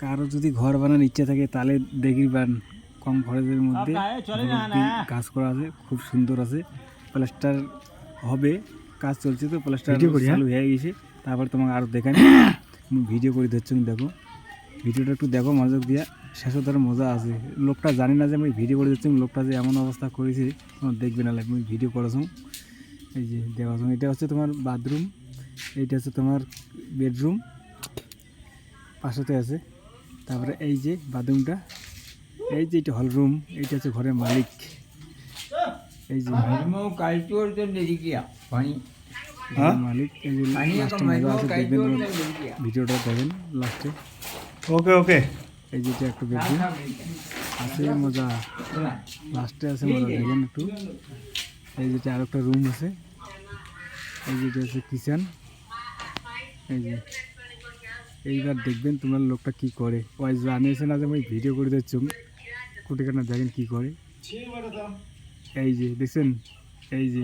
কারো যদি ঘর বানানোর ইচ্ছা থাকে তাহলে দেখবেন কম খরচের মধ্যে কাজ করা আছে, খুব সুন্দর আছে। প্লাস্টার হবে, কাজ চলছে, তো প্লাস্টার চালু হয়ে গেছে। তারপর তোমাকে আরও দেখানি ভিডিও করে দিচ্ছ, দেখো ভিডিওটা একটু দেখো মনোযোগ দিয়া, শেষও তার মজা আছে। লোকটা জানি না যে আমি ভিডিও করে দিচ্ছি, লোকটা যে এমন অবস্থা করেছে দেখবে না, আমি ভিডিও করেছো। এই যে দেওয়া, এটা হচ্ছে তোমার বাথরুম, এইটা হচ্ছে তোমার বেডরুম, পাশেতে আছে। তারপরে এই যে বাথরুমটা, এই যে এটা হল রুম, এইটা হচ্ছে ঘরের মালিক। এই যে মালিক, এই যে লাস্টে মজা আছে, দেখবেন ভিডিওটা দেখেন লাস্টে। ওকে ওকে। এই যে একটা বেডরুম আছে, মজা লাস্টে আছে, মজা দেখেন একটু। এই যেটা আর একটা রুম আছে, এই যেটা হচ্ছে কিচেন। এই যে এইবার দেখবেন তোমার লোকটা কি করে, ওই জানিয়েছে না যে আমি ভিডিও করে দিচ্ছি, কুটিখানা দেখেন কি করে। এই যে দেখছেন, এই যে